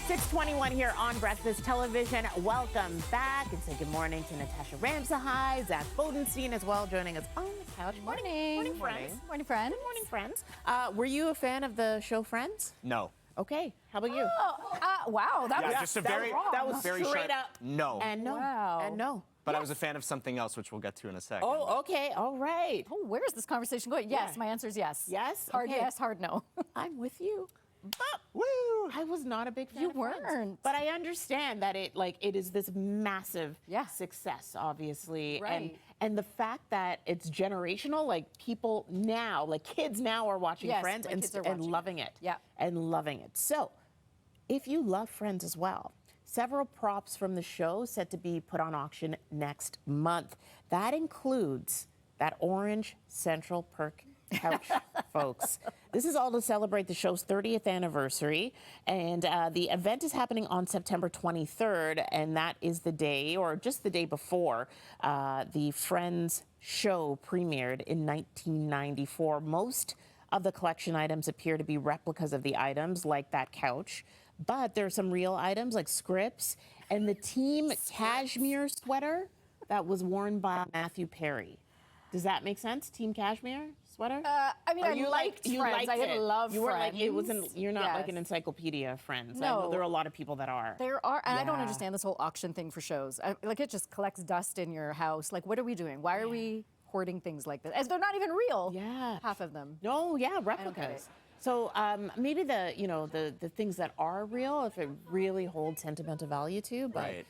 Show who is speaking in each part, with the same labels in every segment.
Speaker 1: 6:21 here on Breakfast Television. Welcome back and say good morning to Natasha Ramsahai, Zack Bodenstein as well, joining us on the couch.
Speaker 2: Morning.
Speaker 1: Morning, friends.
Speaker 2: Morning, friends.
Speaker 1: Good morning, friends. Were you a fan of the show Friends?
Speaker 3: No.
Speaker 1: Okay. How about you?
Speaker 2: Wow, that was
Speaker 3: just a very,
Speaker 1: that was
Speaker 3: very
Speaker 1: straight
Speaker 3: sharp
Speaker 1: up
Speaker 3: no.
Speaker 1: and no.
Speaker 2: Wow.
Speaker 1: And no.
Speaker 3: But I was a fan of something else, which we'll get to in a second.
Speaker 1: Oh, okay. All right.
Speaker 2: Oh, where is this conversation going? Yes,
Speaker 1: Yeah.
Speaker 2: my answer is yes.
Speaker 1: Yes?
Speaker 2: Hard
Speaker 1: Okay.
Speaker 2: yes, hard no.
Speaker 1: I'm with you. But
Speaker 3: Woo!
Speaker 1: I was not a big fan
Speaker 2: You
Speaker 1: of Friends.
Speaker 2: weren't.
Speaker 1: But I understand that it is this massive success, obviously.
Speaker 2: Right.
Speaker 1: And the fact that it's generational, like people now, like kids now are watching
Speaker 2: Yes,
Speaker 1: Friends
Speaker 2: my
Speaker 1: and,
Speaker 2: kids are
Speaker 1: and
Speaker 2: watching
Speaker 1: loving it.
Speaker 2: Yeah.
Speaker 1: And loving it. So if you love Friends as well, several props from the show set to be put on auction next month. That includes that orange Central Perk couch, folks. This is all to celebrate the show's 30th anniversary, and the event is happening on September 23rd, and that is the day, or just the day before, the Friends show premiered in 1994. Most of the collection items appear to be replicas of the items, like that couch, but there are some real items like scripts and the team cashmere sweater that was worn by Matthew Perry. Does that make sense? Team cashmere sweater?
Speaker 2: I mean, I liked Friends. I didn't love
Speaker 1: you were
Speaker 2: Friends.
Speaker 1: like, it wasn't. You're not like
Speaker 2: Yes.
Speaker 1: an encyclopedia of Friends.
Speaker 2: No.
Speaker 1: I know there are a lot of people that are.
Speaker 2: There are, and I don't
Speaker 1: Yeah.
Speaker 2: understand this whole auction thing for shows. Like, it just collects dust in your house. Like, what are we doing? Why are we hoarding things like this? As they're not even real.
Speaker 1: Yeah.
Speaker 2: Half of them.
Speaker 1: No, yeah,
Speaker 2: get
Speaker 1: replicas.
Speaker 2: it.
Speaker 1: So maybe the things that are real, if it really holds sentimental value to, but
Speaker 3: Right.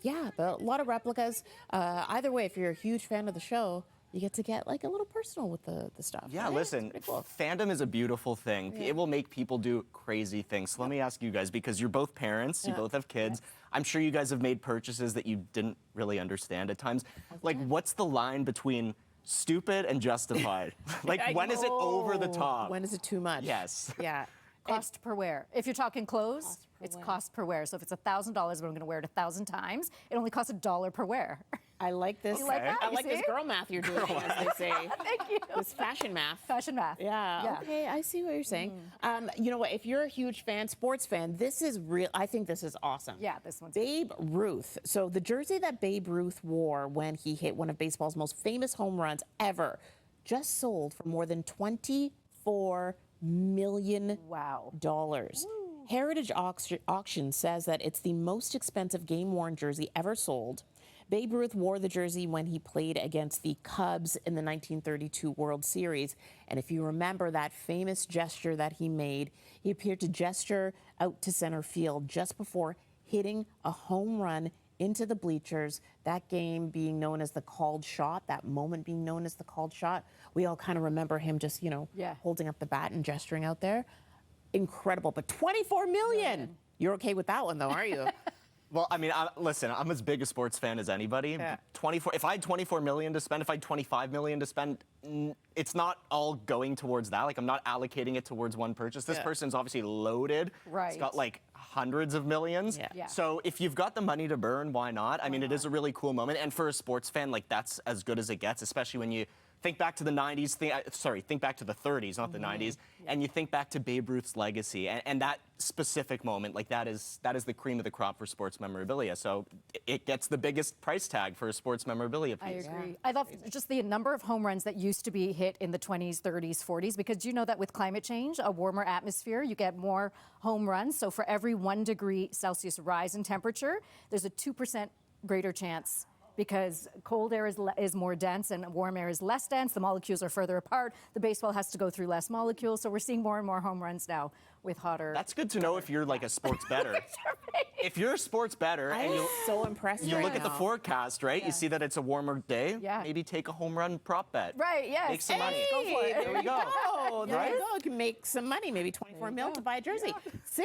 Speaker 1: yeah, but a lot of replicas. Either way, if you're a huge fan of the show, you get like a little personal with the stuff.
Speaker 3: Yeah,
Speaker 1: right?
Speaker 3: listen,
Speaker 1: It's pretty cool.
Speaker 3: fandom is a beautiful thing. It will make people do crazy things. So let me ask you guys, because you're both parents, you both have kids. I'm sure you guys have made purchases that you didn't really understand at times. Like, what's the line between stupid and justified? Like, when is it over the top?
Speaker 1: When is it too much?
Speaker 3: Yes.
Speaker 1: Yeah.
Speaker 2: Cost per wear. If you're talking clothes, it's
Speaker 1: wear.
Speaker 2: cost per wear. So if it's $1,000, but I'm going to wear it 1,000 times, it only costs $1 per wear.
Speaker 1: I like this.
Speaker 2: You like that?
Speaker 1: I
Speaker 2: You
Speaker 1: like this
Speaker 2: see?
Speaker 1: girl math you're doing, as they say.
Speaker 2: Thank you.
Speaker 1: This fashion math.
Speaker 2: Fashion math.
Speaker 1: Yeah, okay, I see what you're saying. You know what, if you're a huge fan, sports fan, this is real. I think this is awesome.
Speaker 2: Yeah, this one's
Speaker 1: Babe Ruth. So the jersey that Babe Ruth wore when he hit one of baseball's most famous home runs ever just sold for more than $24 million.
Speaker 2: Wow.
Speaker 1: Heritage Auction says that it's the most expensive game-worn jersey ever sold. Babe Ruth wore the jersey when he played against the Cubs in the 1932 World Series. And if you remember that famous gesture that he made, he appeared to gesture out to center field just before hitting a home run into the bleachers, that game being known as the called shot, that moment being known as the called shot. We all kind of remember him just, holding up the bat and gesturing out there. Incredible, but 24 million. You're okay with that one though, aren't you?
Speaker 3: Well, I mean, listen, I'm as big a sports fan as anybody.
Speaker 1: Yeah.
Speaker 3: 24. If I had 24 million to spend, if I had 25 million to spend, it's not all going towards that. Like, I'm not allocating it towards one purchase. This person's obviously loaded.
Speaker 2: Right.
Speaker 3: It's got like hundreds of millions.
Speaker 1: Yeah.
Speaker 3: So if you've got the money to burn, why not? I mean, it is a really cool moment. And for a sports fan, like, that's as good as it gets, especially when you think back to the 90s, think back to the 30s, not the 90s, and you think back to Babe Ruth's legacy, and that specific moment, like that is the cream of the crop for sports memorabilia. So it gets the biggest price tag for a sports memorabilia piece.
Speaker 2: I agree. I love just the number of home runs that used to be hit in the 20s, 30s, 40s, because you know that with climate change, a warmer atmosphere, you get more home runs. So for every 1 degree Celsius rise in temperature, there's a 2% greater chance, because cold air is more dense and warm air is less dense. The molecules are further apart. The baseball has to go through less molecules. So we're seeing more and more home runs now with hotter.
Speaker 3: That's good to know if you're like a sports bettor. If you're a sports bettor and
Speaker 1: I'm so impressed.
Speaker 3: you
Speaker 1: right
Speaker 3: look at the
Speaker 1: now.
Speaker 3: forecast, right? You see that it's a warmer day.
Speaker 2: Yeah.
Speaker 3: Maybe take a home run prop bet.
Speaker 2: Right, yes.
Speaker 3: Make some money.
Speaker 2: Go for it.
Speaker 1: There you go. There
Speaker 3: Right?
Speaker 1: you go. You can make some money, maybe 24 mil to buy a jersey.